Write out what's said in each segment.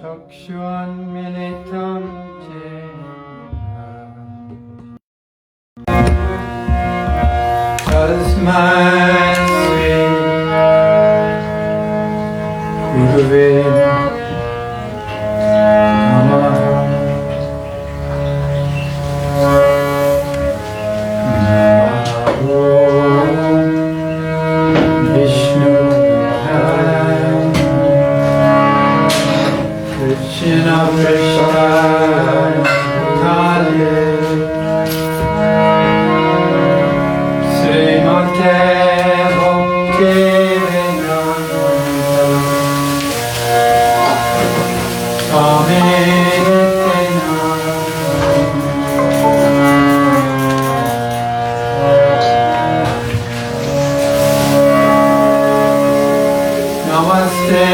चक्षुन्मिलितं येन तस्मै श्री गुरुवे नमः। Krishna Krishna Hare Srimate Bhakti Vedanta Swami Namaste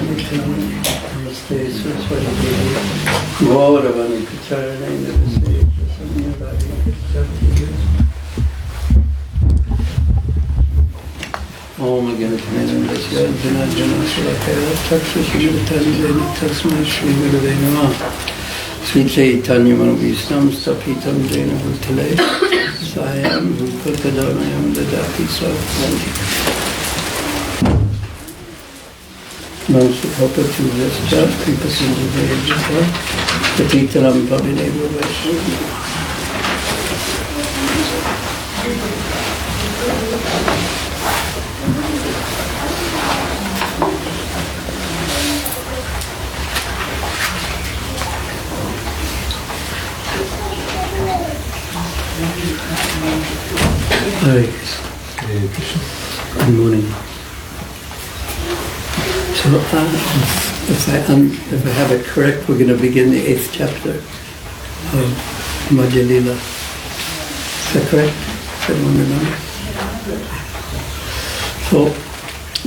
Namaste Saraswati Devi. Gauravani Pacharane Namaste Samyavadi Pacharane. Om Ganathanasya Jana Jana Sulakaya Taksha Shrivatandana Tasma Shri Gurave Namah. Sri Caitanya Manobhistam Stapitam Jena Bhutale Sayam Bhukadamayam Dadati Sarvati. Namaste Papa to this job, people seem to be able to the Titanam Pabineva Vaishnavi. Hare Krishna. Good morning. So, if I have it correct, we're going to begin the 8th chapter of Madhya Lila. Is that correct? Does anyone remember? So,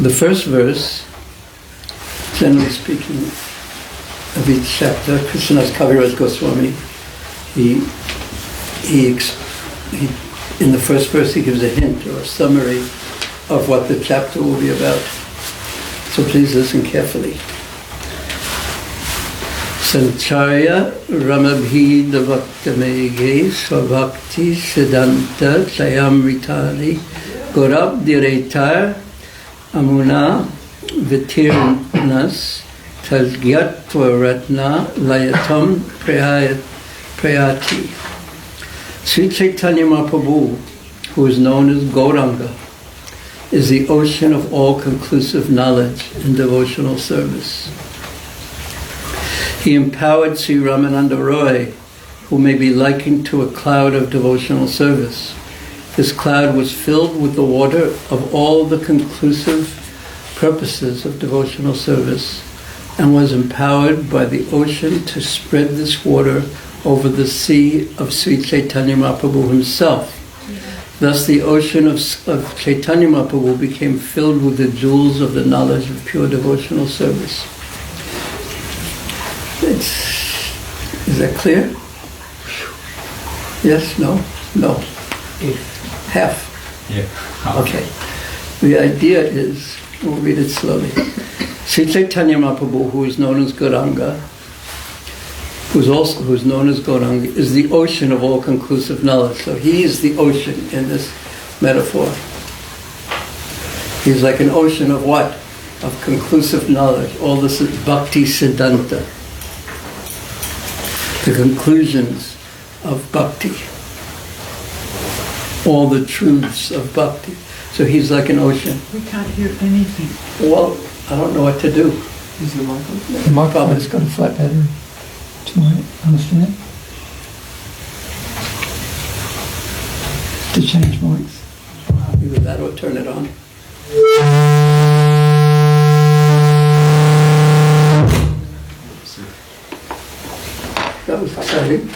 the first verse, generally speaking, of each chapter, Krishnadas Kaviraj Goswami, he in the first verse he gives a hint or a summary of what the chapter will be about. So please listen carefully. Sancharya Ramabhi Davaktamege Svabhakti Siddhanta Chayamritali Gaurab Diretar Amuna Vitirnas Tazgyatva Ratna Layatam Prayati. Sri Caitanya Mahaprabhu, who is known as Gauranga, is the ocean of all-conclusive knowledge and devotional service. He empowered Sri Ramananda Roy, who may be likened to a cloud of devotional service. This cloud was filled with the water of all the conclusive purposes of devotional service and was empowered by the ocean to spread this water over the sea of Sri Caitanya Mahaprabhu himself. Thus the ocean of Caitanya Mahaprabhu became filled with the jewels of the knowledge of pure devotional service. Is that clear? Yes? No? No? Half? Yeah. Okay. The idea is, we'll read it slowly. Sri Caitanya Mahaprabhu, who is known as Gauranga, who's known as Gauranga, is the ocean of all-conclusive knowledge. So he is the ocean in this metaphor. He's like an ocean of what? Of conclusive knowledge. All this is Bhakti Siddhanta. The conclusions of Bhakti. All the truths of Bhakti. So he's like an ocean. We can't hear anything. Well, I don't know what to do. Is your microphone? The microphone's got a flat battery. To my understanding. To change mics. Either that or turn it on. That was exciting.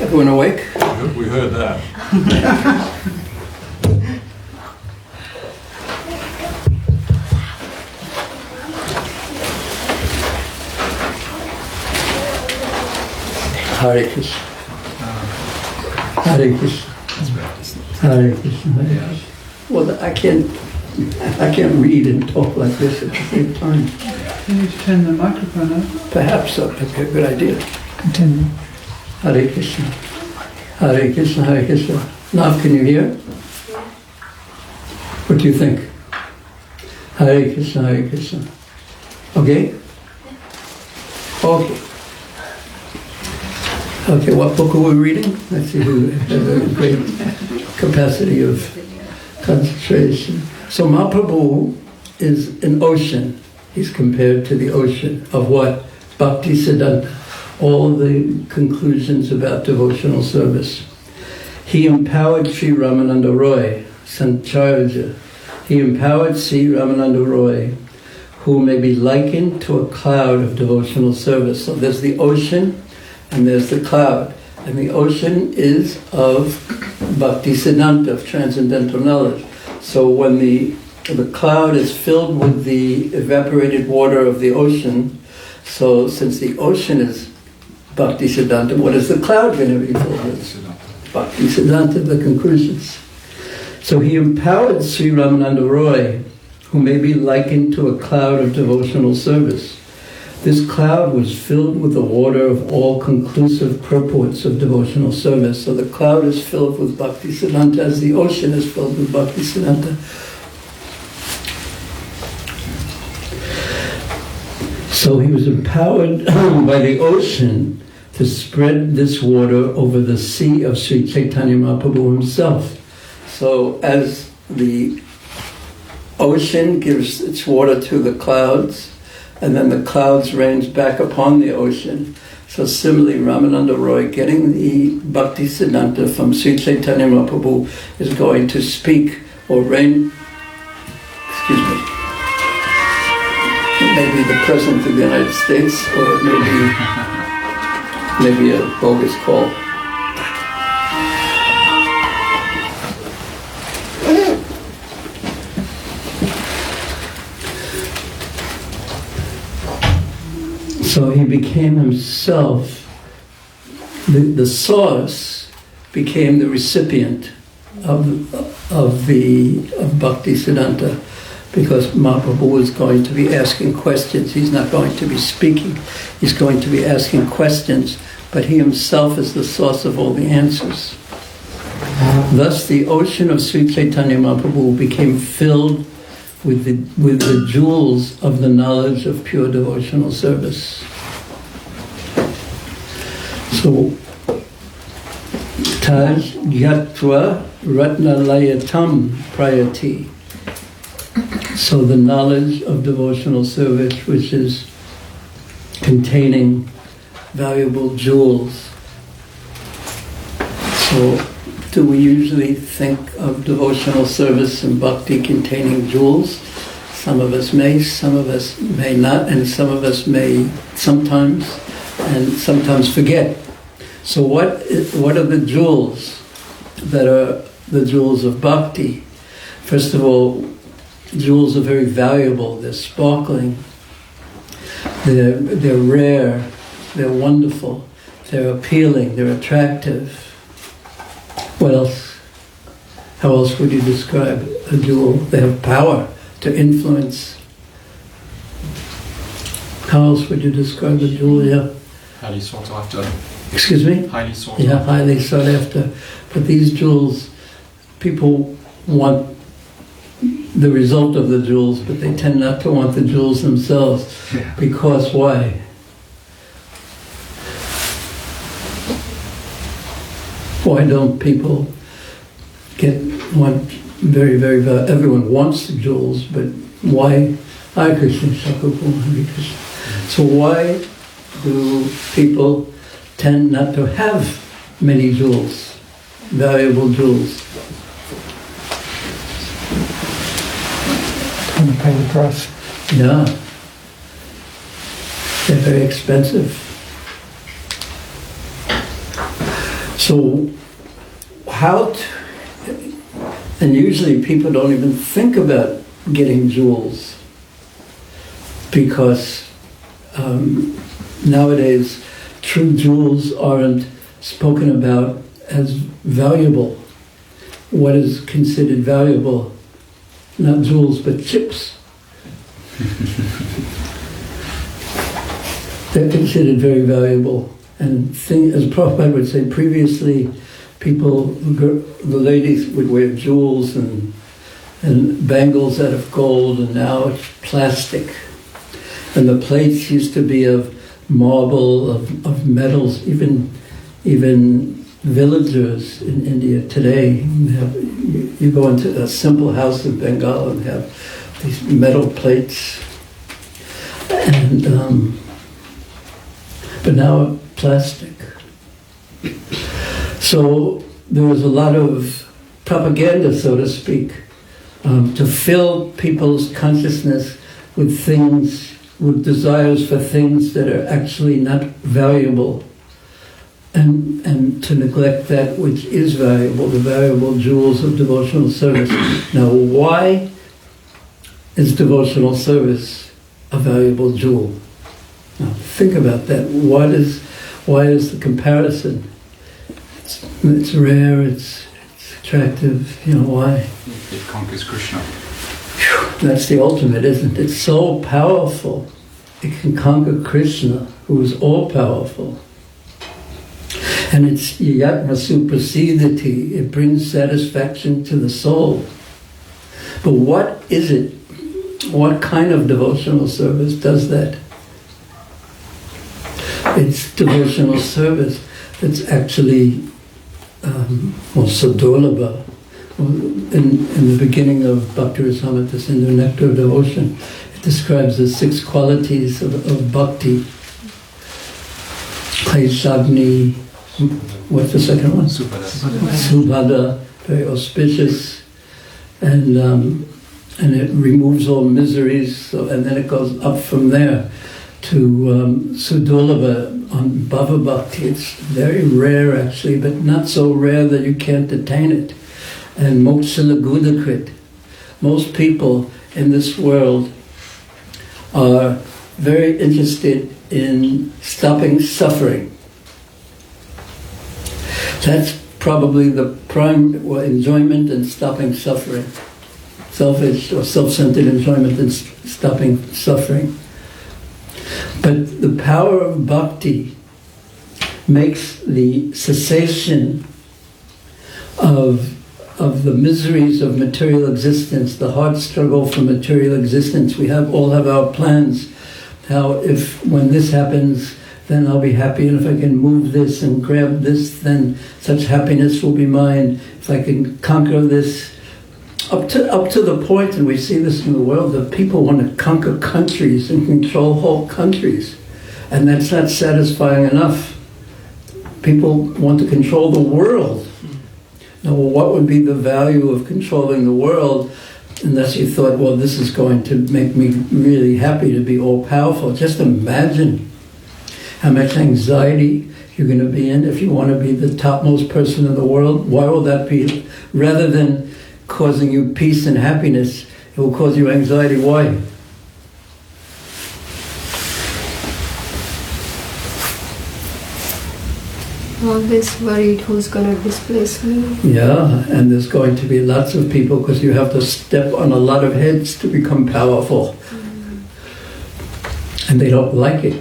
Everyone awake? We heard that. Hare Krishna. Hare Krishna. Hare Krishna. Hare Krishna. Well, I can't read and talk like this at the same time. You need to turn the microphone on. Perhaps that would be a good idea. Continue. Hare Krishna. Hare Krishna. Hare Krishna. Nav, can you hear? What do you think? Hare Krishna. Hare Krishna. Okay? Okay. Okay, what book are we reading? Let's see who has a great capacity of concentration. So Mahaprabhu is an ocean. He's compared to the ocean of what? Bhakti Siddhanta. All the conclusions about devotional service. He empowered Sri Ramananda Roy, Sancharya. He empowered Sri Ramananda Roy, who may be likened to a cloud of devotional service. So there's the ocean, and there's the cloud. And the ocean is of Bhakti Siddhanta, of transcendental knowledge. So when the the cloud is filled with the evaporated water of the ocean. So since the ocean is Bhaktisiddhanta, what is the cloud going to be filled with? Bhaktisiddhanta, the conclusions. So he empowered Sri Ramananda Roy, who may be likened to a cloud of devotional service. This cloud was filled with the water of all conclusive purports of devotional service. So the cloud is filled with Bhaktisiddhanta as the ocean is filled with Bhaktisiddhanta. So he was empowered by the ocean to spread this water over the sea of Sri Caitanya Mahaprabhu himself. So as the ocean gives its water to the clouds, and then the clouds rains back upon the ocean. So similarly, Ramananda Roy, getting the Bhaktisiddhanta from Sri Caitanya Mahaprabhu, is going to speak or rain, maybe the President of the United States, or maybe a bogus call. So he became himself, the source became the recipient of Bhaktisiddhanta, because Mahaprabhu was going to be asking questions. He's not going to be speaking. He's going to be asking questions, but he himself is the source of all the answers. Thus the ocean of Sri Caitanya Mahaprabhu became filled with the jewels of the knowledge of pure devotional service. So, Taj Yatva Ratnalayatam Prayati. So the knowledge of devotional service, which is containing valuable jewels. So do we usually think of devotional service and bhakti containing jewels? Some of us may, some of us may not, and some of us may sometimes, and sometimes forget. So what are the jewels that are the jewels of bhakti? First of all, jewels are very valuable. They're sparkling. They're rare. They're wonderful. They're appealing. They're attractive. What else? How else would you describe a jewel? They have power to influence. How else would you describe a jewel? Yeah. Highly sought after. Excuse me? Highly sought Yeah, after. highly sought after. But these jewels, people want the result of the jewels, but they tend not to want the jewels themselves. Yeah. Because why? Why don't people want very, very, everyone wants the jewels, but why? Hare Krishna, Shakapur, Hare Krishna. So why do people tend not to have many jewels, valuable jewels? Trying to pay the price. Yeah. They're very expensive. So and usually people don't even think about getting jewels, because nowadays true jewels aren't spoken about as valuable. What is considered valuable? Not jewels, but chips. They're considered very valuable. And as Prabhupada would say, previously the ladies would wear jewels and bangles out of gold, and now it's plastic. And the plates used to be of marble, of metals. Even villagers in India today you go into a simple house in Bengal and have these metal plates, and but now plastic. So there was a lot of propaganda, so to speak, to fill people's consciousness with things, with desires for things that are actually not valuable, and to neglect that which is valuable, the valuable jewels of devotional service. Now, why is devotional service a valuable jewel? Now think about that. Why is the comparison? It's rare, it's attractive, why? It conquers Krishna. That's the ultimate, isn't it? It's so powerful. It can conquer Krishna, who is all-powerful. And it's yatma suprasidati. It brings satisfaction to the soul. But what is it? What kind of devotional service does that? It's devotional service that's actually sadolabha. In the beginning of Bhakti Rasamrita Sindhu, Nectar of Devotion, it describes the 6 qualities of bhakti. Kaisagni, what's the second one? Subhada, very auspicious, and it removes all miseries, and then it goes up from there to Sudolabha on Bhava Bhakti. It's very rare actually, but not so rare that you can't attain it. And Moksha Gudakrit. Most people in this world are very interested in stopping suffering. That's probably the prime enjoyment in stopping suffering. Selfish or self-centered enjoyment in stopping suffering. But the power of bhakti makes the cessation of the miseries of material existence, the hard struggle for material existence. We all have our plans. How when this happens, then I'll be happy, and if I can move this and grab this, then such happiness will be mine. If I can conquer this, up to the point, and we see this in the world, that people want to conquer countries and control whole countries, and that's not satisfying enough. People want to control the world. Now, what would be the value of controlling the world unless you thought, well, this is going to make me really happy to be all-powerful? Just imagine how much anxiety you're going to be in if you want to be the topmost person in the world. Why will that be? Rather than causing you peace and happiness, it will cause you anxiety. Why? Always worried who's going to displace me. Yeah, and there's going to be lots of people because you have to step on a lot of heads to become powerful. And they don't like it.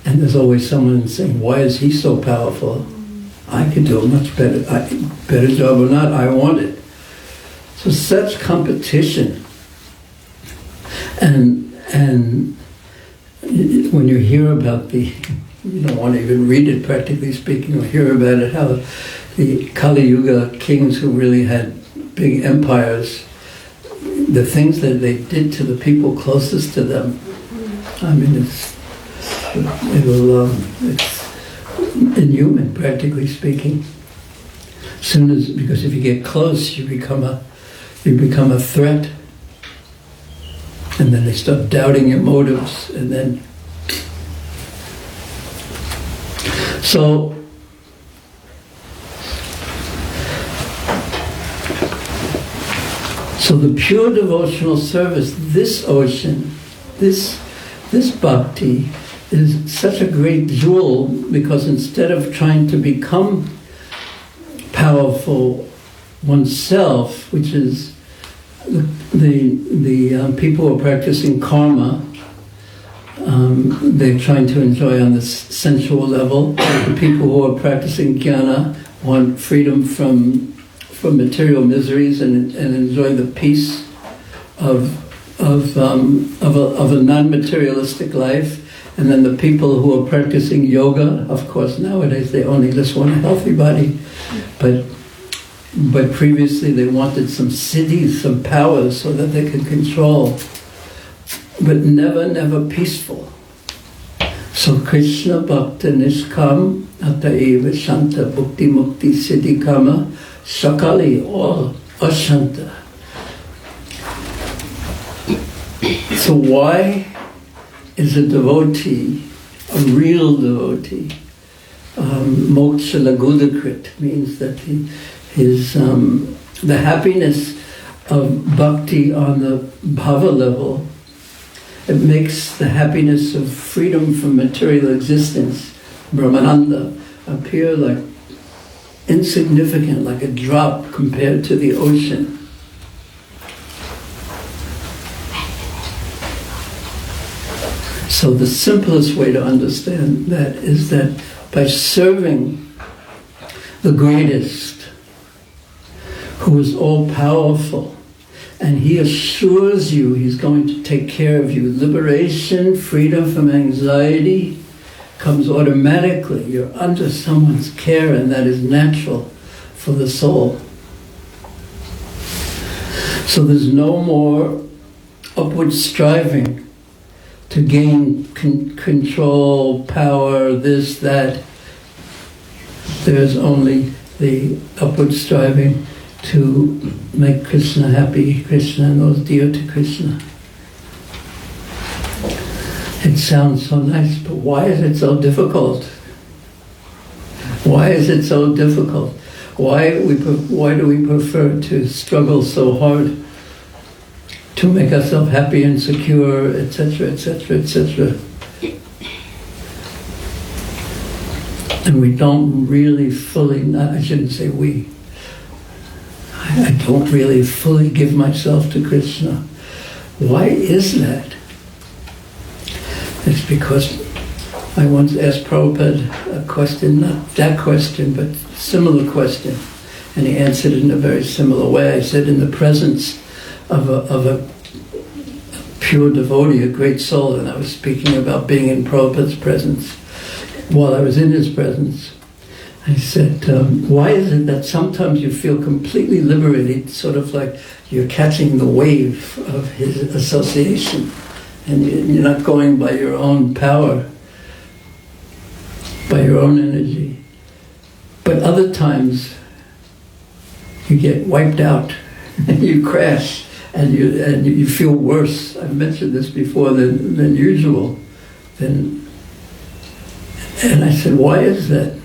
And there's always someone saying, why is he so powerful? I could do a much better job or not, I want it. So such competition. And when you hear about you don't want to even read it, practically speaking, or hear about it, how the Kali Yuga kings who really had big empires, the things that they did to the people closest to them, I mean, it's inhuman, practically speaking. Because if you get close, you become a threat, and then they start doubting your motives, and then. So the pure devotional service, this ocean, this bhakti, is such a great jewel, because instead of trying to become powerful oneself, which is the people who are practicing karma, they're trying to enjoy on this sensual level. The people who are practicing jnana want freedom from material miseries and enjoy the peace of a non-materialistic life. And then the people who are practicing yoga, of course, nowadays they only just want a healthy body, but previously they wanted some siddhis, some powers, so that they could control. But never peaceful. So Krishna Bhakta Nishkam Ataeva Shanta Bhukti Mukti Siddhi Kama Sakali all Ashanta. So why is a devotee, a real devotee, Moksha Lagudakrit, means that the happiness of bhakti on the bhava level, it makes the happiness of freedom from material existence, brahmananda, appear like insignificant, like a drop compared to the ocean. So the simplest way to understand that is that by serving the greatest, who is all-powerful, and he assures you he's going to take care of you, liberation, freedom from anxiety comes automatically. You're under someone's care, and that is natural for the soul. So there's no more upward striving to gain control, power, this, that. There's only the upward striving to make Krishna happy, Krishna and those dear to Krishna. It sounds so nice, but why is it so difficult? Why is it so difficult? Why do we prefer to struggle so hard to make ourselves happy and secure, etc., etc., etc.? And we don't really fully, I shouldn't say we, I don't really fully give myself to Krishna. Why is that? It's because I once asked Prabhupada a question, not that question, but similar question, and he answered it in a very similar way. I said, in the presence of a pure devotee, a great soul, and I was speaking about being in Prabhupada's presence, while I was in his presence, I said, why is it that sometimes you feel completely liberated, sort of like you're catching the wave of his association, and you're not going by your own power, by your own energy. But other times, you get wiped out, and you crash, and you feel worse. I've mentioned this before than usual. And I said, why is that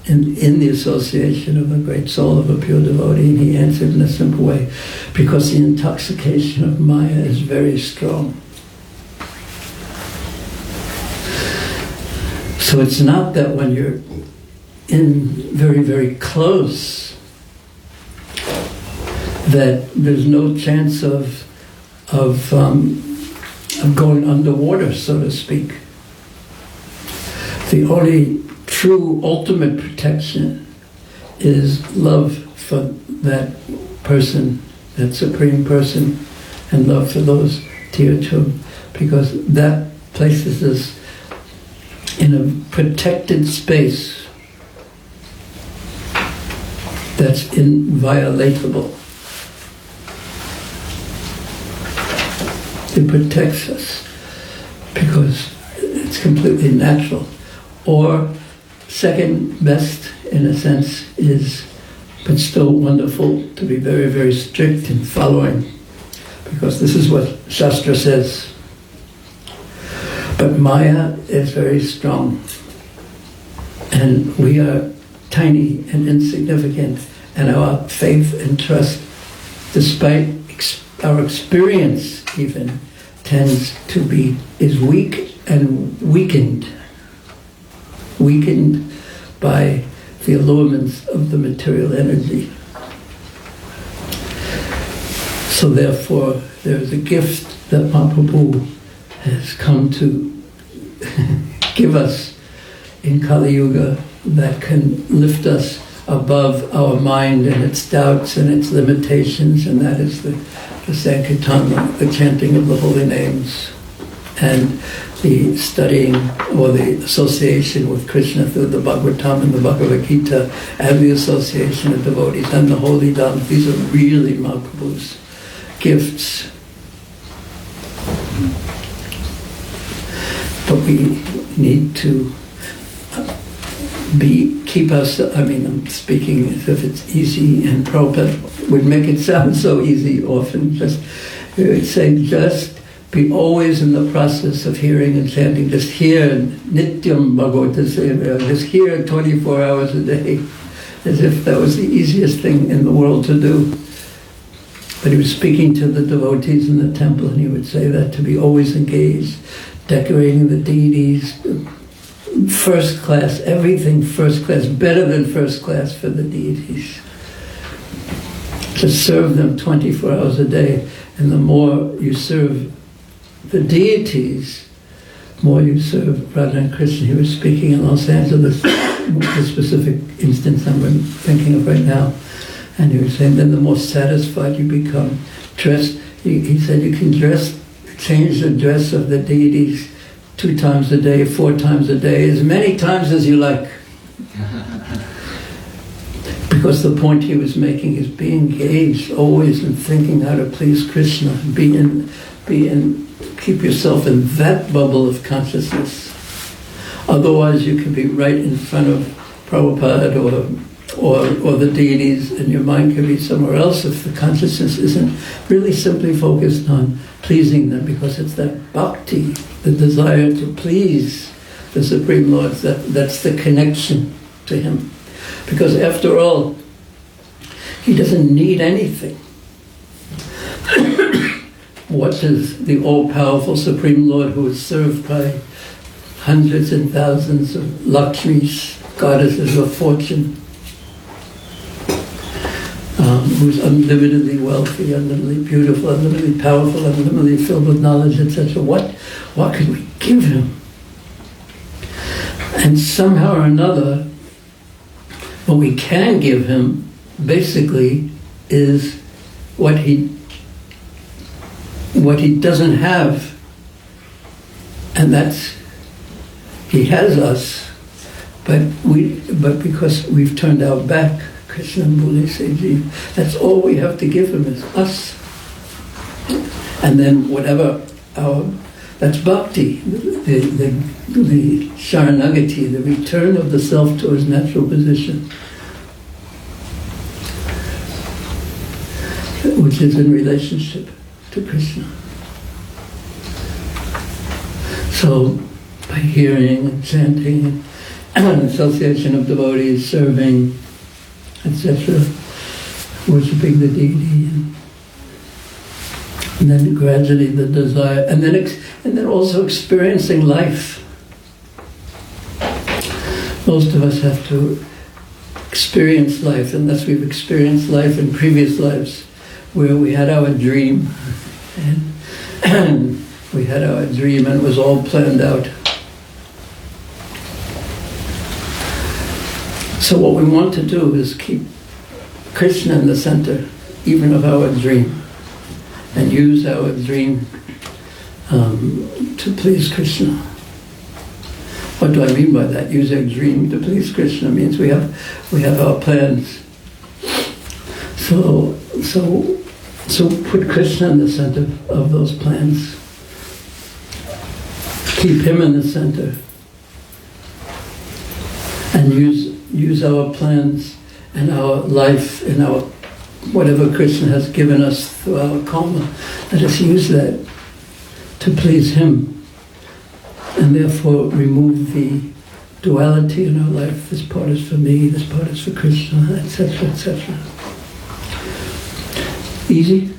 in the association of a great soul, of a pure devotee? And he answered in a simple way, because the intoxication of Maya is very strong. So it's not that when you're in very, very close, that there's no chance of going underwater, so to speak. The only true ultimate protection is love for that person, that supreme person, and love for those dear to him, because that places us in a protected space that's inviolatable. It protects us because it's completely natural. Or second best, in a sense, is, but still wonderful, to be very, very strict in following, because this is what Shastra says. But Maya is very strong, and we are tiny and insignificant, and our faith and trust, despite our experience even, is weak and weakened by the allurements of the material energy. So therefore, there's a gift that Mahaprabhu has come to give us in Kali Yuga that can lift us above our mind and its doubts and its limitations, and that is the Sankirtan, the chanting of the holy names, and the studying or the association with Krishna through the Bhagavatam and the Bhagavad Gita, and the association of devotees and the holy dhams. These are really Mahaprabhu's gifts. But we need to I'm speaking as if it's easy, and Prabhupada would make it sound so easy often. We would say, just be always in the process of hearing and chanting. Just hear Nityam Bhagavata Seva, just hear 24 hours a day, as if that was the easiest thing in the world to do. But he was speaking to the devotees in the temple, and he would say that to be always engaged, decorating the deities, first class, everything first class, better than first class for the deities. To serve them 24 hours a day, and the more you serve the deities, more you serve Radha and Krishna. He was speaking in Los Angeles, the specific instance I'm thinking of right now, and he was saying then the more satisfied you become. He said you can change the dress of the deities 2 times a day, 4 times a day, as many times as you like. Because the point he was making is be engaged always in thinking how to please Krishna. Keep yourself in that bubble of consciousness. Otherwise you can be right in front of Prabhupada or the deities, and your mind can be somewhere else if the consciousness isn't really simply focused on pleasing them, because it's that bhakti, the desire to please the Supreme Lord, that's the connection to Him. Because after all, He doesn't need anything. What does the all-powerful Supreme Lord, who is served by hundreds and thousands of Lakshmis, goddesses of fortune, who's unlimitedly wealthy, unlimitedly beautiful, unlimitedly powerful, unlimitedly filled with knowledge, etc. What could we give Him? And somehow or another, what we can give Him, basically, is what he doesn't have, and that's He has us, but because we've turned our back, Krishna Bhule Se Jeev, that's all we have to give Him is us. And then whatever that's bhakti, the sharanagati, the return of the self to its natural position, which is in relationship to Krishna. So, by hearing and chanting, and association of devotees, serving, etc., worshipping the deity, and then gradually the desire, and then also experiencing life. Most of us have to experience life, unless we've experienced life in previous lives, where we had our dream, and we had our dream, and it was all planned out. So what we want to do is keep Krishna in the center, even of our dream, and use our dream to please Krishna. What do I mean by that? Use our dream to please Krishna means we have our plans. So put Krishna in the center of those plans. Keep Him in the center, and use our plans and our life and our whatever Krishna has given us through our karma. Let us use that to please Him, and therefore remove the duality in our life. This part is for me, this part is for Krishna, etc., etc. Easy?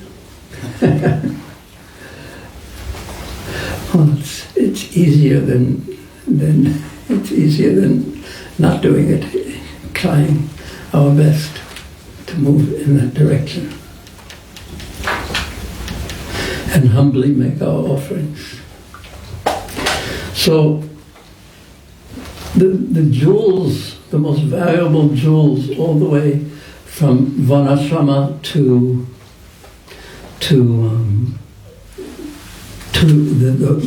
Well, it's easier than not doing it, trying our best to move in that direction and humbly make our offerings. So the jewels, the most valuable jewels, all the way from Varnashrama to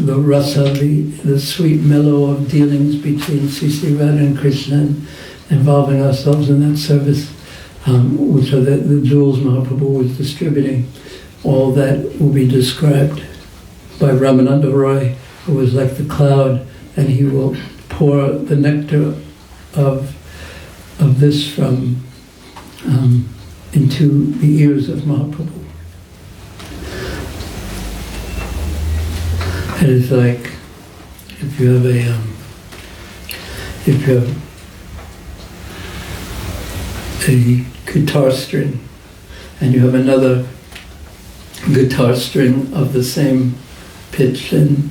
the rasa, the sweet mellow of dealings between Sri Radha and Krishna, and involving ourselves in that service, which are the jewels Mahaprabhu was distributing. All that will be described by Ramananda Roy, who was like the cloud, and he will pour the nectar of this from into the ears of Mahaprabhu. It is like if you have a guitar string, and you have another guitar string of the same pitch and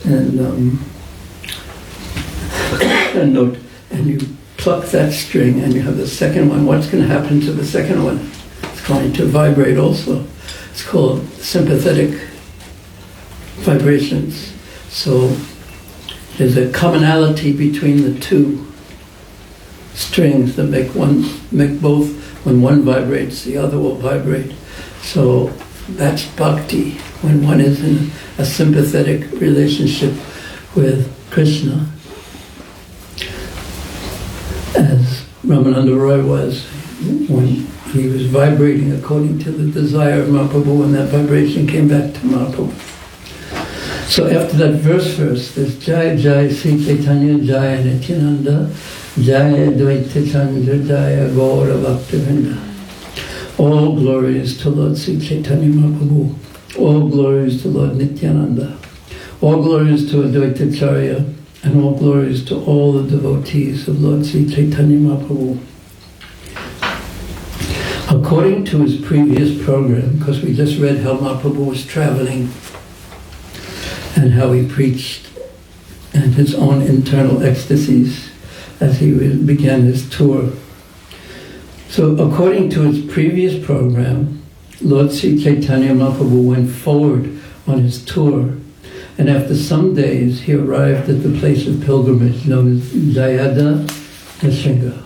a note, and you pluck that string and you have the second one. What's going to happen to the second one? It's going to vibrate also. It's called sympathetic vibrations. So there's a commonality between the two strings that make both. When one vibrates, the other will vibrate. So that's bhakti, when one is in a sympathetic relationship with Krishna, as Ramananda Roy was when he was vibrating according to the desire of Mahaprabhu, and that vibration came back to Mahaprabhu. So after that verse, there's Jai Jai Sri Caitanya Jaya Nityananda Jaya Dvaita Chandra Jaya Gaura Bhaktivinoda. All glories to Lord Sri Caitanya Mahaprabhu. All glories to Lord Nityananda. All glories to Advaita Acharya, and all glories to all the devotees of Lord Sri Caitanya Mahaprabhu. According to his previous program, because we just read how Mahaprabhu was traveling and how he preached and his own internal ecstasies as he began his tour. So according to his previous program, Lord Sri Caitanya Mahaprabhu went forward on his tour, and after some days he arrived at the place of pilgrimage known as Jayada Nrsinga.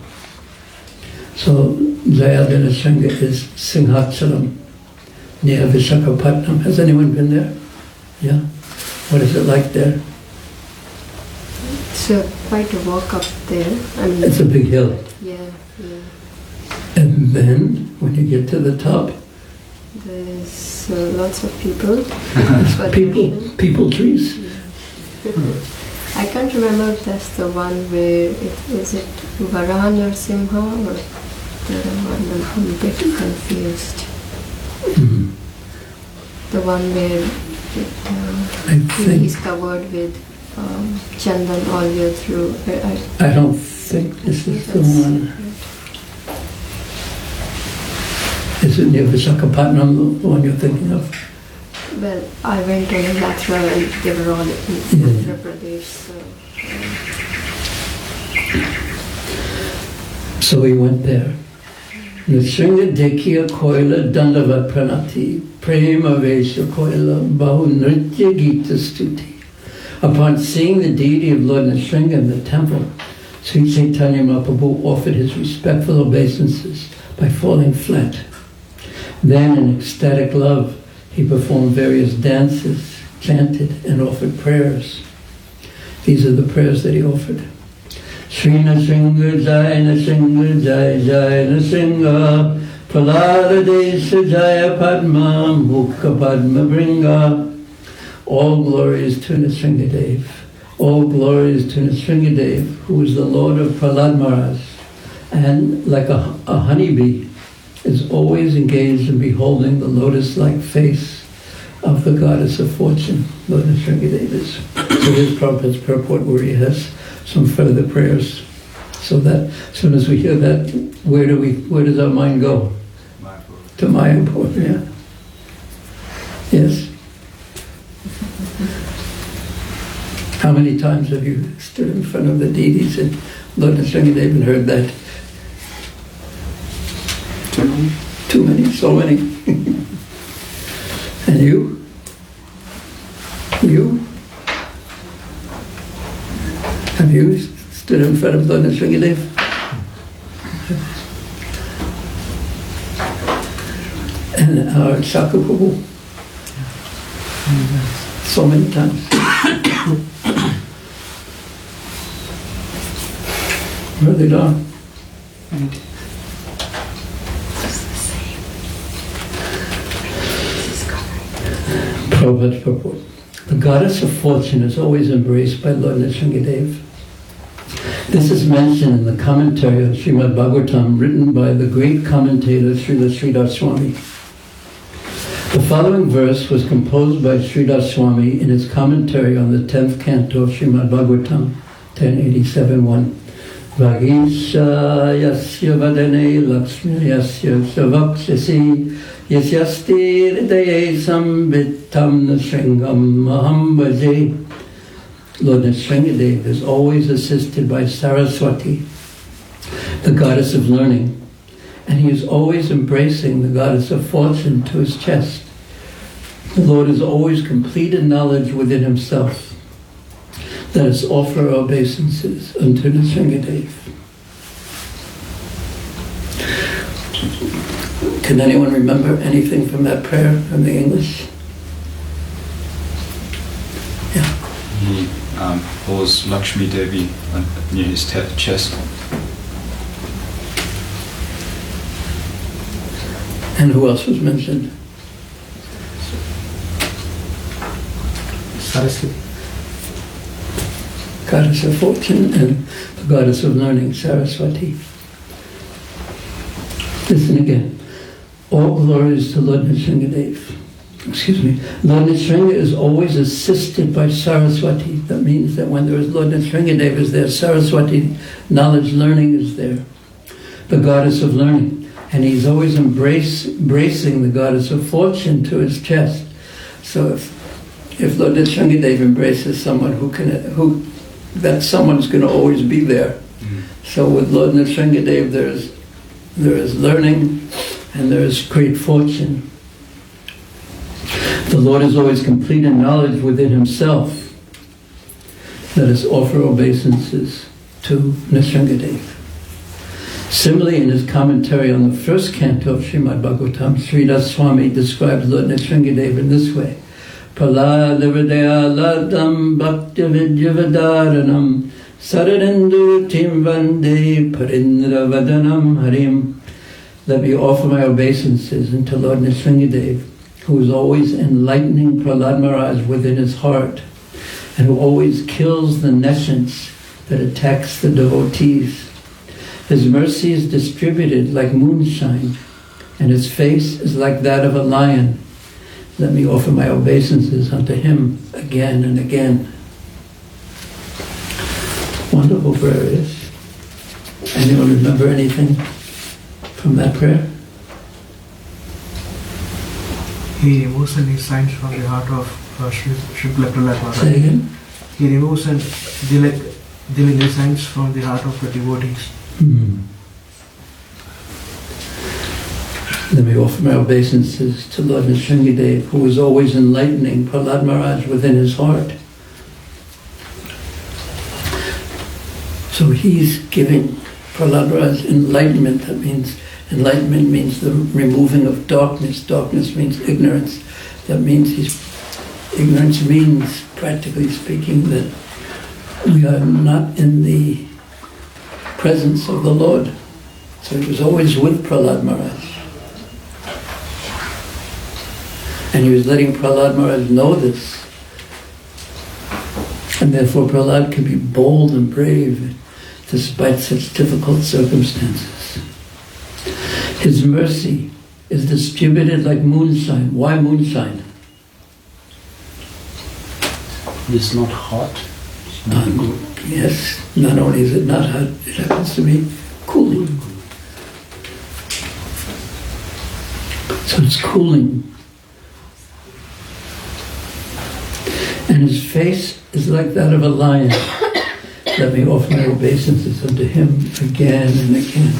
So Jayada Nrsinga is Singhachalam, near Visakhapatnam. Has anyone been there? Yeah? What is it like there? It's quite a walk up there. I mean, It's a big hill. yeah. And then, when you get to the top, There's lots of people. people trees. I can't remember if that's the one where is it Varaha Narasimha or the other one. I'm a bit confused. Mhm. The one where I think, he's covered with chandan all year through. I don't think this is the one. Is it near Visakhapatnam, the one you're thinking of? Well, I went on a yatra and they were all in Andhra Pradesh, So we went there. Nrsinga Dekhiya Koila Dandavat Pranati Prema Vesha Koila Bahu Nritya Gita Stuti. Upon seeing the deity of Lord Nrsinga in the temple, Sri Caitanya Mahaprabhu offered his respectful obeisances by falling flat. Then, in ecstatic love, he performed various dances, chanted, and offered prayers. These are the prayers that he offered. Shri Nrsinga Jai Nrsinga Jai Jai Nrsinga Pralada Desha Jaya Padma Mukha Padma Bringa. All glories to Nrsingadev. All glories to Nrsingadev, who is the Lord of Prahlad Maharaj, and like a honeybee, is always engaged in beholding the lotus-like face of the goddess of fortune, Lord Nrsingadev is. So here's Prabhupada's purport where he has some further prayers. So that as soon as we hear that, where does our mind go? Mayapur. To Mayapur, yeah. Yes. How many times have you stood in front of the deities and Lord Nrsingadev and heard that? Too many, so many. And you? You? Have you stood in front of Lord Nrsingadev? And our Shaka Prabhu? So many times. Where are they gone? Prabhupada's purport. The goddess of fortune is always embraced by Lord Nrsingadev. This is mentioned in the commentary on Srimad Bhagavatam written by the great commentator Srila Sridhar Swami. The following verse was composed by Sridhar Swami in his commentary on the 10th canto of Srimad Bhagavatam, 1087.1. Vagisha yasya vadane lakshmi yasya savakshasi yasyasti hridaye samvitam nrsimham maham bhaje. Lord Nrsimhadev is always assisted by Saraswati, the goddess of learning, and he is always embracing the goddess of fortune to his chest. The Lord is always complete in knowledge within himself. Let us offer our obeisances unto Nrsimhadev. Can anyone remember anything from that prayer in the English? Yeah. He holds Lakshmi Devi near his chest. And who else was mentioned? Saraswati. Goddess of fortune and the goddess of learning, Saraswati. Listen again. All glories to Lord Nrsimhadev. Excuse me. Lord Nrsimha is always assisted by Saraswati. That means that when there is Lord Nrsimhadev is there, Saraswati, knowledge, learning is there. The goddess of learning. And he's always embracing the goddess of fortune to his chest. So if Lord Nrsimhadev embraces someone, that someone's going to always be there. So with Lord Nrsimhadev there is learning and there is great fortune. The Lord is always complete in knowledge within himself. Let us offer obeisances to Nrsimhadev. Similarly, in his commentary on the first canto of Srimad Bhagavatam, Sridhar Swami describes Lord Nrsimhadev in this way. Pralada Vidya Ladam Bhakti Vidyavadaranam Saradendu Tim Vande Parindra Vadanam Harim. Let me offer my obeisances unto Lord Nrsimhadev, who is always enlightening Prahlad Maharaj within his heart, and who always kills the nescience that attacks the devotees. His mercy is distributed like moonshine, and his face is like that of a lion. Let me offer my obeisances unto him again and again. Wonderful prayer is. Anyone remember anything from that prayer? He removes any signs from the heart of Shukla Prahlad Maharaj. Say again? He removes and delegates signs from the heart of the devotees. Let me offer my obeisances to Lord Nrsimhadev, who is always enlightening Prahlad Maharaj within his heart. So he's giving Prahlad Maharaj enlightenment. That means enlightenment means the removing of darkness. Darkness means ignorance. That means ignorance means, practically speaking, that we are not in the presence of the Lord. So he was always with Prahlad Maharaj. And he was letting Prahlad Maharaj know this. And therefore Prahlad could be bold and brave despite such difficult circumstances. His mercy is distributed like moonshine. Why moonshine? It's not hot. Yes, not only is it not hot, it happens to be cooling. So it's cooling. And his face is like that of a lion. Let me offer my obeisances unto him again and again.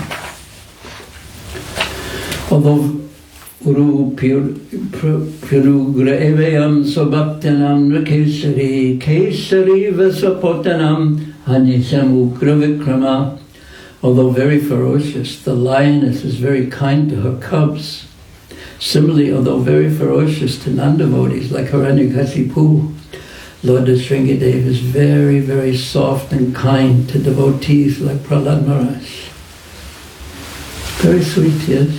Although Uru Pirugra Evayam Sobhaktanam Rakeshari Keshari Vasapotanam Hanyasam Ugra Vikrama. Although very ferocious, the lioness is very kind to her cubs. Similarly, although very ferocious to non-devotees like Hiranyakasipu, Lord Nrsimhadev is very, very soft and kind to devotees like Prahlad Maharaj. Very sweet, yes?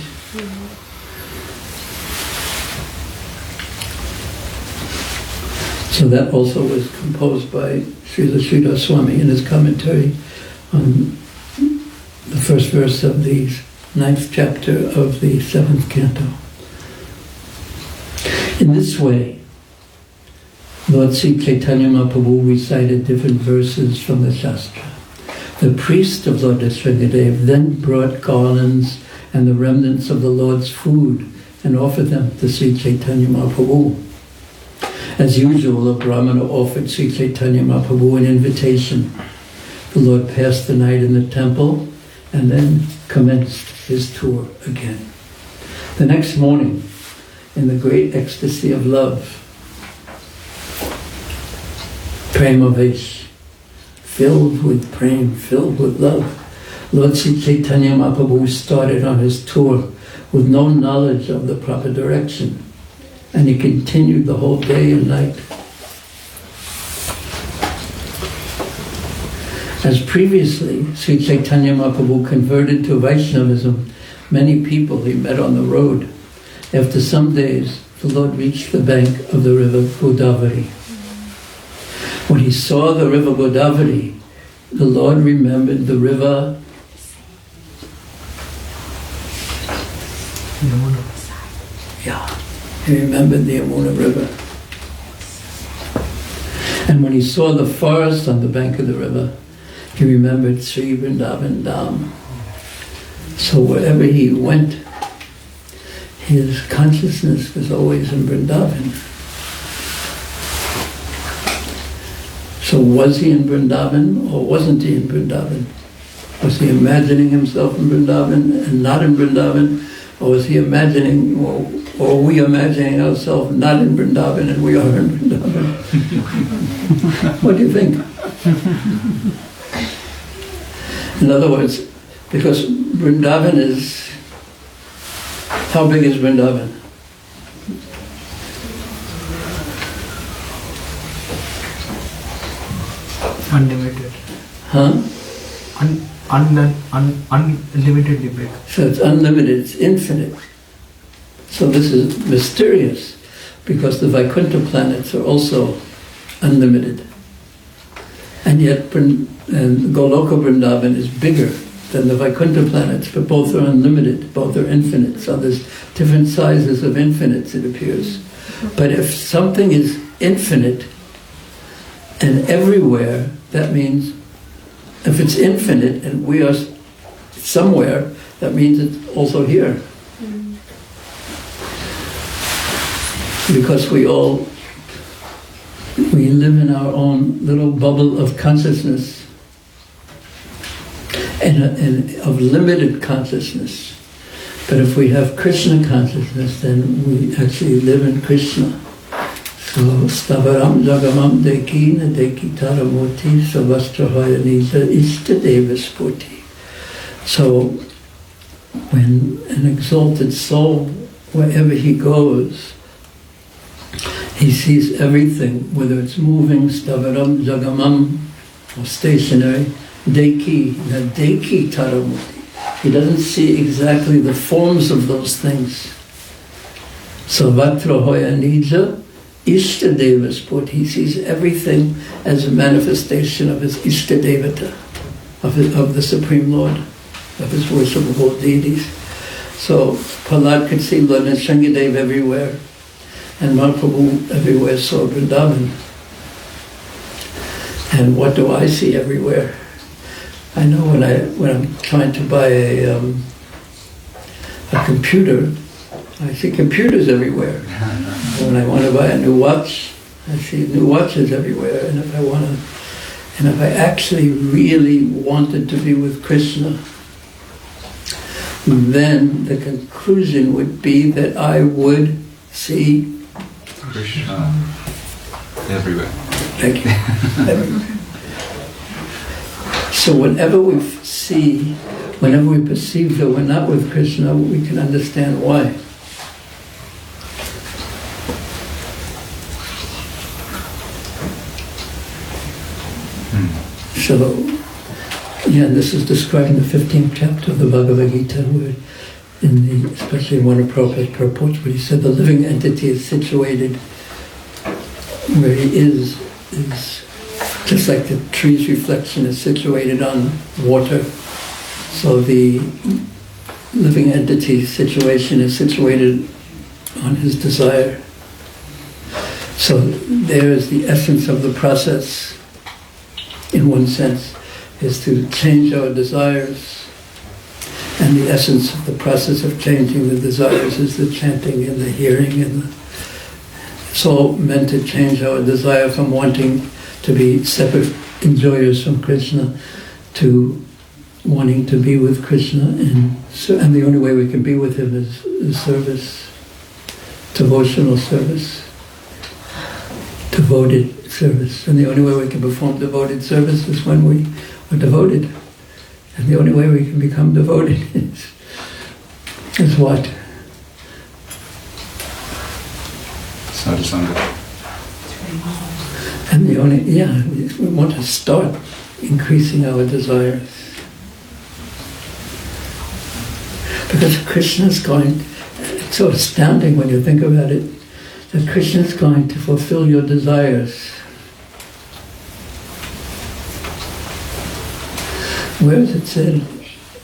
So that also was composed by Sridhar Swami in his commentary on the first verse of the 9th chapter of the 7th canto. In this way, Lord Sri Caitanya Mahaprabhu recited different verses from the Shastra. The priest of Lord Nrsimhadev then brought garlands and the remnants of the Lord's food and offered them to Sri Caitanya Mahaprabhu. As usual, a Brahmana offered Sri Caitanya Mahaprabhu an invitation. The Lord passed the night in the temple and then commenced his tour again. The next morning, in the great ecstasy of love, Premavesh, filled with prem, filled with love, Lord Sri Caitanya Mahaprabhu started on his tour with no knowledge of the proper direction, and he continued the whole day and night. As previously, Sri Caitanya Mahaprabhu converted to Vaishnavism many people he met on the road. After some days, the Lord reached the bank of the river Godavari. When he saw the river Godavari, the Lord remembered the river Yamuna. Yeah, he remembered the Yamuna River. And when he saw the forest on the bank of the river, he remembered Sri Vrindavan Dham. So wherever he went, his consciousness was always in Vrindavan. So was he in Vrindavan or wasn't he in Vrindavan? Was he imagining himself in Vrindavan and not in Vrindavan? Or was he imagining, or are we imagining ourselves not in Vrindavan and we are in Vrindavan? What do you think? In other words, because Vrindavan is, how big is Vrindavan? Unlimited. Huh? Unlimitedly big. So it's unlimited, it's infinite. So this is mysterious, because the Vaikuntha planets are also unlimited. And yet Goloka Vrindavan is bigger than the Vaikuntha planets, but both are unlimited, both are infinite. So there's different sizes of infinites, it appears. But if something is infinite and everywhere, that means if it's infinite and we are somewhere, that means it's also here. Because we live in our own little bubble of consciousness and of limited consciousness. But if we have Krishna consciousness, then we actually live in Krishna. So, Stavaram Jagamam Dekina Dekitaramurti Savastrahaya Nija Ishtadeva Spurti. So, when an exalted soul, wherever he goes, he sees everything, whether it's moving, Stavaram Jagamam, or stationary, Deki Taramurti. He doesn't see exactly the forms of those things. Savatrahaya Nija Ishtadeva Spurt. He sees everything as a manifestation of his Ishtadevata, of the Supreme Lord, of his worshipable deities. So Prahlad could see Lord Nrsimhadev everywhere, and Mahaprabhu everywhere saw Vrindavan. And what do I see everywhere? I know when I'm trying to buy a computer, I see computers everywhere. When I want to buy a new watch, I see new watches everywhere. And if I actually really wanted to be with Krishna, then the conclusion would be that I would see Krishna everywhere. Thank you. Everywhere. So whenever we perceive that we're not with Krishna, we can understand why. So, yeah, this is described in the 15th chapter of the Bhagavad Gita, where especially one of Prabhupada's purports, where he said the living entity is situated where he is just like the tree's reflection is situated on water. So the living entity's situation is situated on his desire. So there is the essence of the process, in one sense. is to change our desires. And the essence of the process of changing the desires is the chanting and the hearing, and it's all meant to change our desire from wanting to be separate enjoyers from Krishna to wanting to be with Krishna, and the only way we can be with him is service, devotional service, devoted service. And the only way we can perform devoted service is when we are devoted. And the only way we can become devoted is what? Sadhusanga. And the only, we want to start increasing our desires. Because Krishna's going, it's so astounding when you think about it, that Krishna's going to fulfill your desires. Where is it said,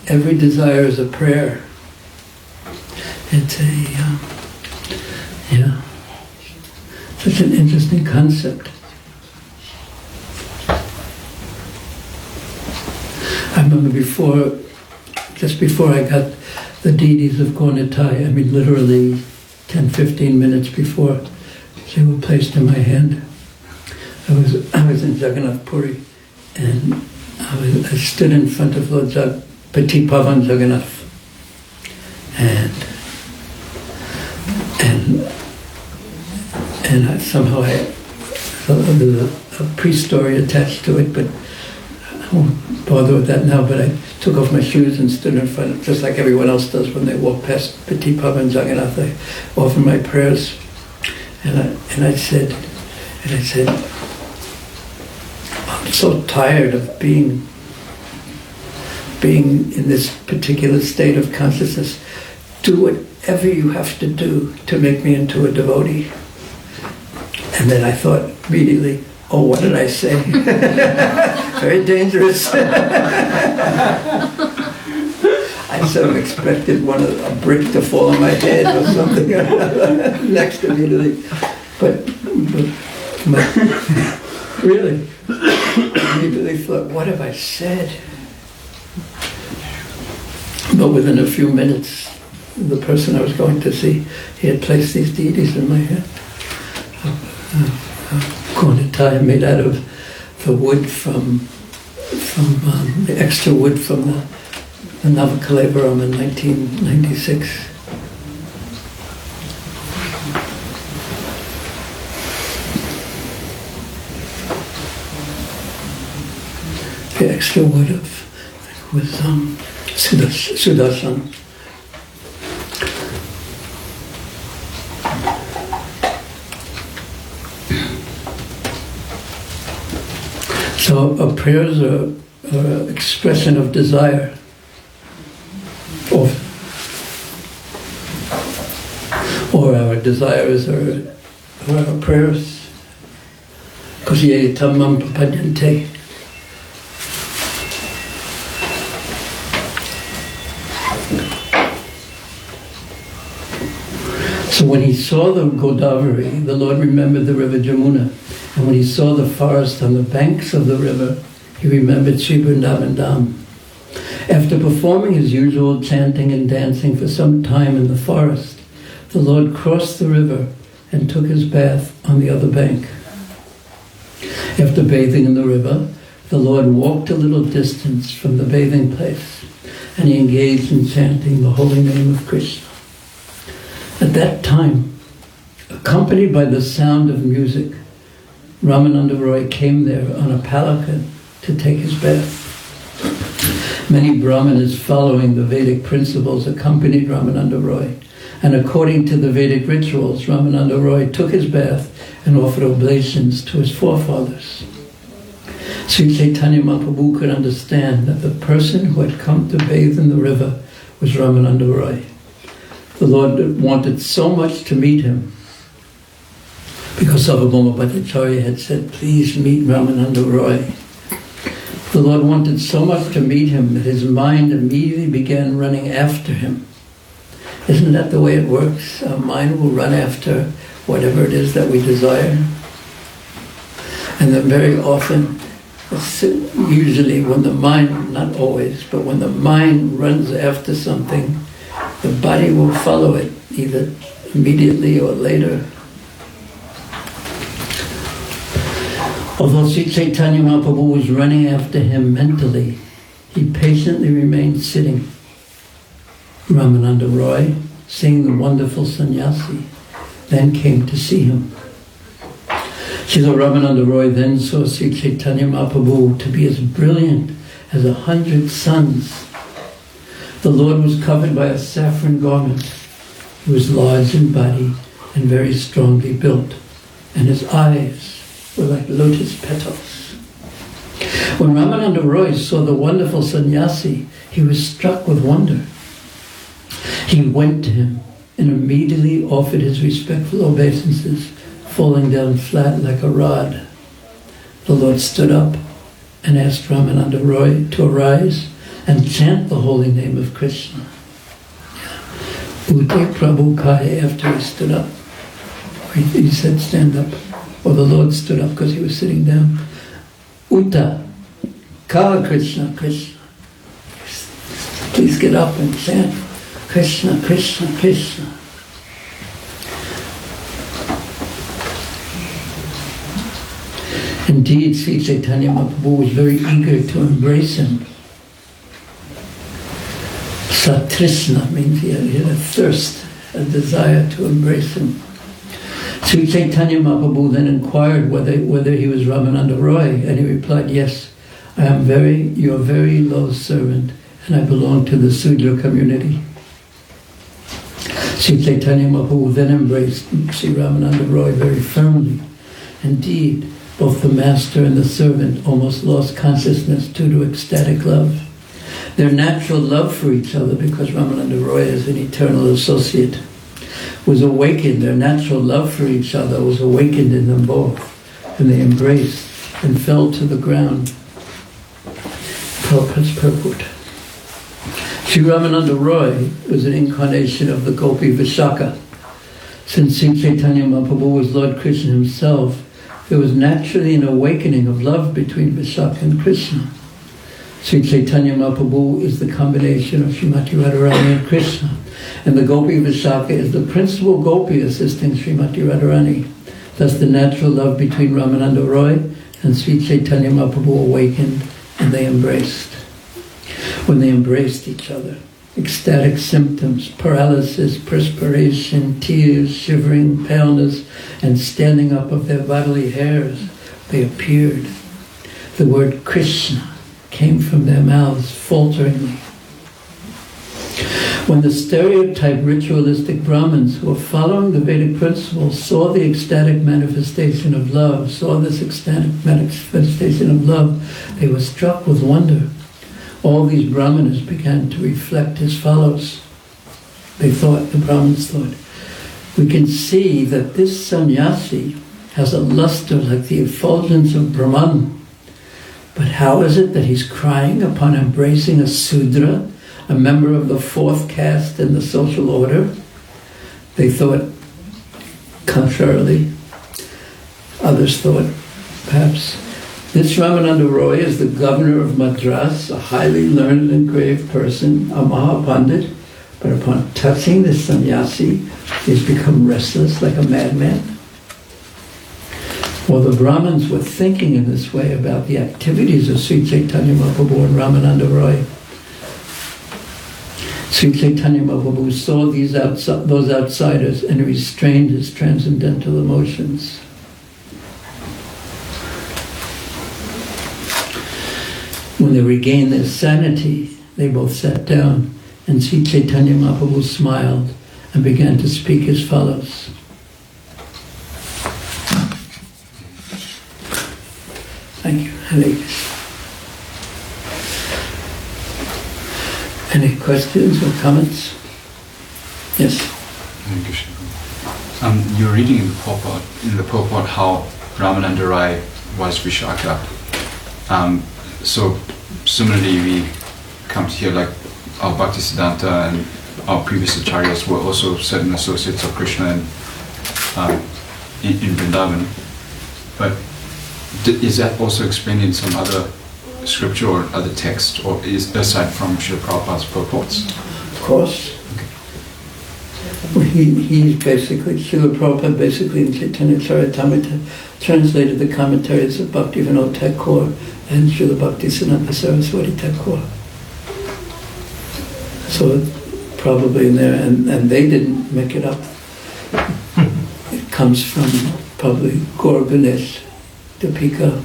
every desire is a prayer? It's such an interesting concept. I remember just before I got the deities of Gaunitai, I mean literally 10-15 minutes before they were placed in my hand, I was in Jagannath Puri, and I stood in front of Lord Pati Pavan Jagannath, and somehow there's a pre-story attached to it, but I won't bother with that now. But I took off my shoes and stood in front, just like everyone else does when they walk past Pati Pavan Jagannath. I offer my prayers, and I said, I'm so tired of being in this particular state of consciousness. Do whatever you have to do to make me into a devotee. And then I thought immediately, oh, what did I say? Very dangerous. I sort of expected a brick to fall on my head or something next immediately. But really, I immediately thought, what have I said? But within a few minutes, the person I was going to see, he had placed these deities in my hand. Gaunitai made out of the wood from the extra wood from the Navakalevaram in 1996. The extra wood was Sudarshan. So our prayers are an expression of desire, or our desires are our prayers. Kusiye tamam papadante. So when he saw the Godavari, the Lord remembered the river Jamuna. And when he saw the forest on the banks of the river, he remembered Sri Vrindavan Dham. After performing his usual chanting and dancing for some time in the forest, the Lord crossed the river and took his bath on the other bank. After bathing in the river, the Lord walked a little distance from the bathing place, and he engaged in chanting the holy name of Krishna. At that time, accompanied by the sound of music, Ramananda Roy came there on a palanquin to take his bath. Many brahmanas following the Vedic principles accompanied Ramananda Roy, and according to the Vedic rituals, Ramananda Roy took his bath and offered oblations to his forefathers. Sri Caitanya Mahaprabhu could understand that the person who had come to bathe in the river was Ramananda Roy. The Lord wanted so much to meet him, because Sarvabhauma Bhattacharya had said, please meet Ramananda Roy. The Lord wanted so much to meet him that his mind immediately began running after him. Isn't that the way it works? Our mind will run after whatever it is that we desire. And then very often Usually when the mind, not always, but when the mind runs after something, the body will follow it, either immediately or later. Although Sri Caitanya Mahaprabhu was running after him mentally, he patiently remained sitting. Ramananda Roy, seeing the wonderful sannyasi, then came to see him. Srila Ramananda Roy then saw Sri Caitanya Mahaprabhu to be as brilliant as 100 suns. The Lord was covered by a saffron garment. He was large in body and very strongly built, and his eyes were like lotus petals. When Ramananda Roy saw the wonderful sannyasi, he was struck with wonder. He went to him and immediately offered his respectful obeisances, falling down flat like a rod. The Lord stood up and asked Ramananda Roy to arise and chant the holy name of Krishna. Ute Prabhu Kaya, after he stood up, he said stand up, or the Lord stood up because he was sitting down. Uta, Kala Krishna, Krishna. Please get up and chant Krishna, Krishna, Krishna. Indeed, Sri Caitanya Mahaprabhu was very eager to embrace him. Satrishna means he had a thirst, a desire to embrace him. Sri Caitanya Mahaprabhu then inquired whether he was Ramananda Roy, and he replied, yes, I am your very low servant, and I belong to the Sudra community. Sri Caitanya Mahaprabhu then embraced Sri Ramananda Roy very firmly. Indeed, both the master and the servant almost lost consciousness due to ecstatic love. Their natural love for each other, because Ramananda Roy is an eternal associate, was awakened. Their natural love for each other was awakened in them both, and they embraced and fell to the ground. Prabhupada's purport. Sri Ramananda Roy was an incarnation of the Gopi Vishaka. Since Sri Caitanya Mahaprabhu was Lord Krishna himself, there was naturally an awakening of love between Vishaka and Krishna. Sri Caitanya Mahaprabhu is the combination of Srimati Radharani and Krishna, and the Gopi Vishaka is the principal Gopi assisting Srimati Radharani. Thus the natural love between Ramananda Roy and Sri Caitanya Mahaprabhu awakened, and they embraced. When they embraced each other, ecstatic symptoms, paralysis, perspiration, tears, shivering, paleness, and standing up of their bodily hairs, they appeared. The word Krishna came from their mouths falteringly. When the stereotyped ritualistic Brahmins who were following the Vedic principles saw the ecstatic manifestation of love, they were struck with wonder. All these Brahmanas began to reflect as follows. The Brahmins thought, we can see that this sannyasi has a luster like the effulgence of Brahman. But how is it that he's crying upon embracing a Sudra, a member of the fourth caste in the social order? They thought contrarily. Others thought, perhaps, this Ramananda Roy is the governor of Madras, a highly learned and grave person, a Mahapandit, but upon touching this sannyasi, he's become restless like a madman. Well, the Brahmins were thinking in this way about the activities of Sri Caitanya Mahaprabhu and Ramananda Roy. Sri Caitanya Mahaprabhu saw those outsiders and restrained his transcendental emotions. When they regained their sanity, they both sat down, and Sri Caitanya Mahaprabhu smiled and began to speak as follows. Thank you. Hare Krishna. Any questions or comments? Yes. Hare Krishna. You're reading in the purport how Ramananda Roy was Vishaka. So similarly, we come to hear like our Bhaktisiddhanta and our previous acharyas were also certain associates of Krishna in Vrindavan. But Is that also explained in some other scripture or other text, or is aside from Srila Prabhupada's purports? Of course. He's basically, Srila Prabhupada basically in Caitanya Caritamrta translated the commentaries of Bhaktivinoda Thakur and Srila Bhaktisiddhanta Saraswati Thakur. So probably in there, and they didn't make it up. It comes from probably Gaur Ganesh, Dipika,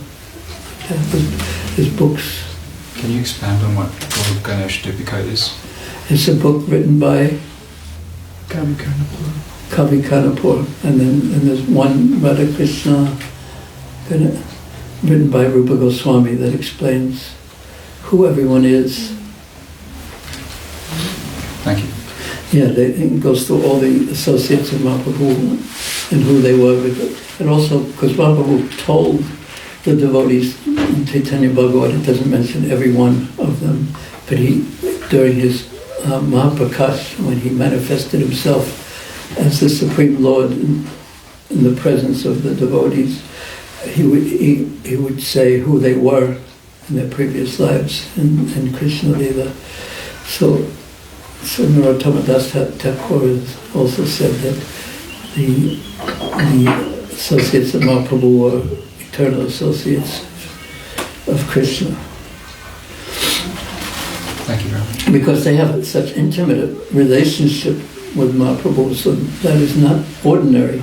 his books. Can you expand on what Gaur Ganesh Dipika is? It's a book written by Kavi Kanapur, and there's one Radha Krishna written by Rupa Goswami that explains who everyone is. Thank you. Yeah, it goes through all the associates of Mahaprabhu and who they were, and also because Mahaprabhu told the devotees in Chaitanya Bhagavat, it doesn't mention every one of them, but he, during his Mahaprakash, when he manifested himself as the Supreme Lord in the presence of the devotees, he would say who they were in their previous lives in Krishna Lila. So Narottama Das Thakur has also said that the associates of Mahaprabhu were eternal associates of Krishna. Thank you very much. Because they have such intimate relationship with Mahaprabhu, so that is not ordinary,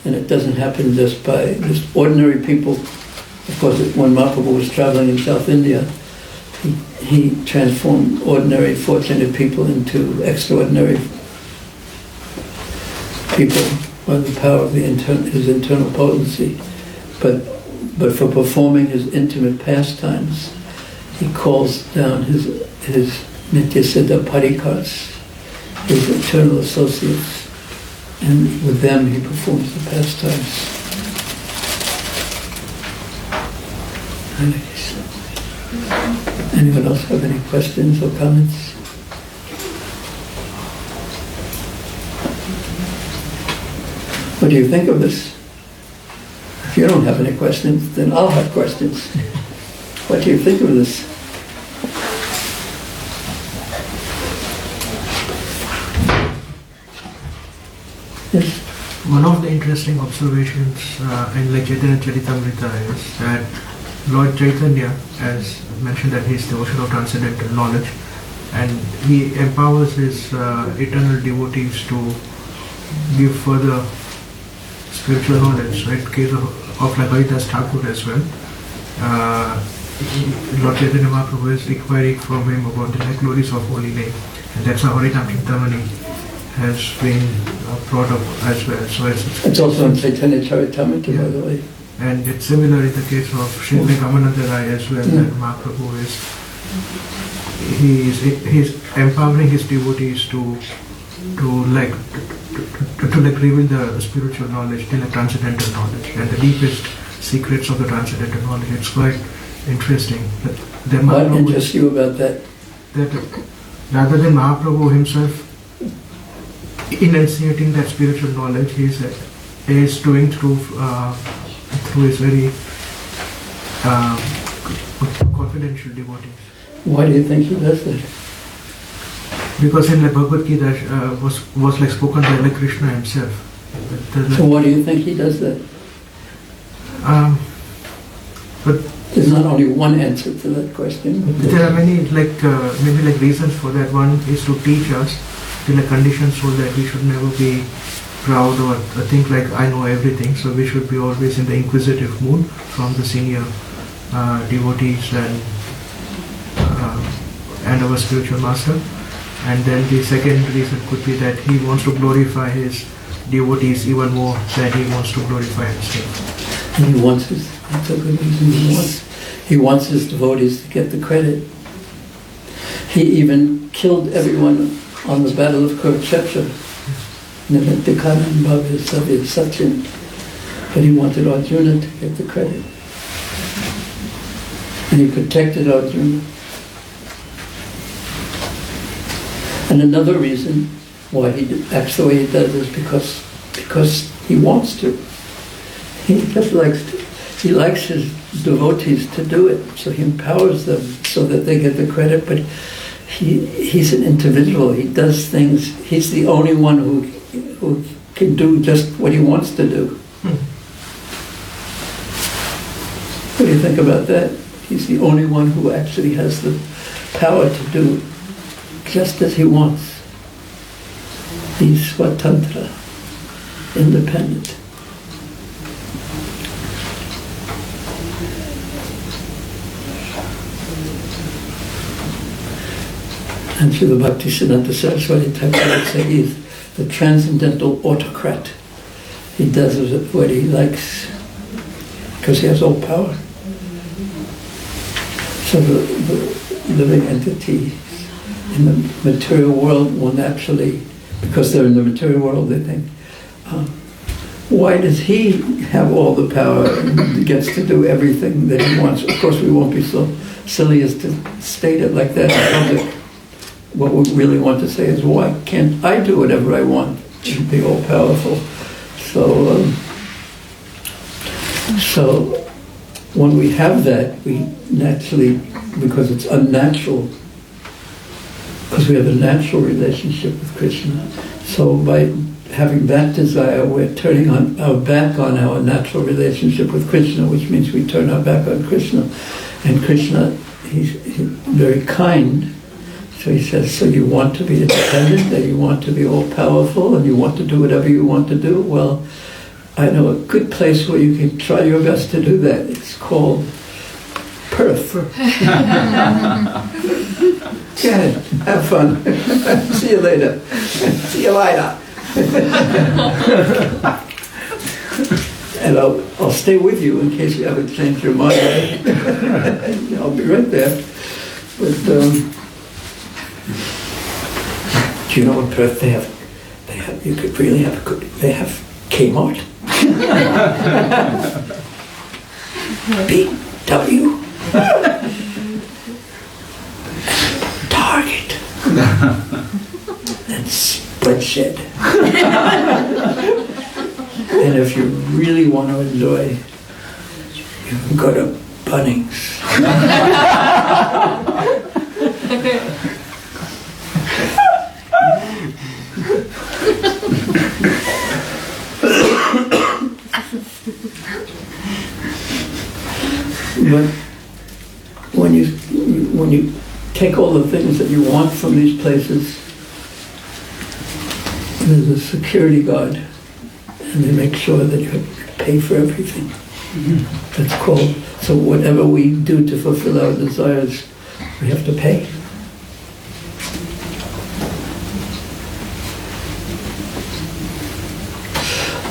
and it doesn't happen just by just ordinary people. Of course, when Mahaprabhu was traveling in South India, he transformed ordinary, fortunate people into extraordinary people by the power of his internal potency. But for performing his intimate pastimes, he calls down his Nitya Siddha Parikars, his eternal associates, and with them he performs the pastimes. Anyone else have any questions or comments? What do you think of this? If you don't have any questions, then I'll have questions. What do you think of this? Yes. One of the interesting observations in like Caitanya Caritamrta is that Lord Chaitanya has mentioned that he is the ocean of transcendental knowledge, and he empowers his eternal devotees to give further spiritual knowledge. Right, in case of like Haridas Thakur as well. Lord Chaitanya Mahaprabhu is inquiring from him about the glories of holy name, and that's how Harinam Chintamani has been brought up as well. So it's also in Caitanya Caritamrta, by the way. And it's similar in the case of Sri Kamananda Rai as well, that Mahaprabhu he's empowering his devotees to reveal the spiritual knowledge, the transcendental knowledge, and the deepest secrets of the transcendental knowledge. It's quite interesting. What interests you about that? That rather than Mahaprabhu himself enunciating that spiritual knowledge, he is doing through his very confidential devotees. Why do you think he does that? Because in the Bhagavad Gita was like spoken by like Krishna himself. So why do you think he does that? But there's not only one answer to that question. There are many maybe reasons for that. One is to teach us in a conditioned so that we should never be proud or think like I know everything. So we should be always in the inquisitive mood from the senior devotees and our spiritual master. And then the second reason could be that he wants to glorify his devotees even more than he wants to glorify himself. And that's a good reason. He wants his devotees to get the credit. He even killed everyone on the battle of Kurukshetra. But he wanted Arjuna to get the credit. And he protected Arjuna. And another reason why he acts the way he does is because he wants to. He just likes to. he likes his devotees to do it, so he empowers them so that they get the credit, but he's an individual. He does things. He's the only one who can do just what he wants to do. What do you think about that? He's the only one who actually has the power to do just as he wants. He's swatantra, independent. And Srila Bhaktisiddhanta Saraswati Thakur would say he's the transcendental autocrat. He does what he likes because he has all power. So the living entities in the material world will naturally, because they're in the material world, they think, why does he have all the power and gets to do everything that he wants? Of course, we won't be so silly as to state it like that in public. What we really want to say is, why can't I do whatever I want and be all powerful? So when we have that, we naturally, because it's unnatural, because we have a natural relationship with Krishna. So by having that desire, we're turning our back on our natural relationship with Krishna, which means we turn our back on Krishna. And Krishna, he's very kind. So he says, so you want to be independent, and you want to be all-powerful, and you want to do whatever you want to do? Well, I know a good place where you can try your best to do that. It's called Perth. Go ahead, have fun. See you later. See you later. And I'll stay with you in case you haven't changed your mind. I'll be right there. But do you know in Perth they have you could really have they have Kmart, BW, Target, and Spreadshed. And if you really want to enjoy, you can go to Bunnings. But when you take all the things that you want from these places, there's a security guard, and they make sure that you pay for everything. That's called. So whatever we do to fulfill our desires, we have to pay.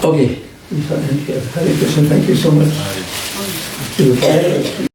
Okay, Hare Krishna, thank you so much.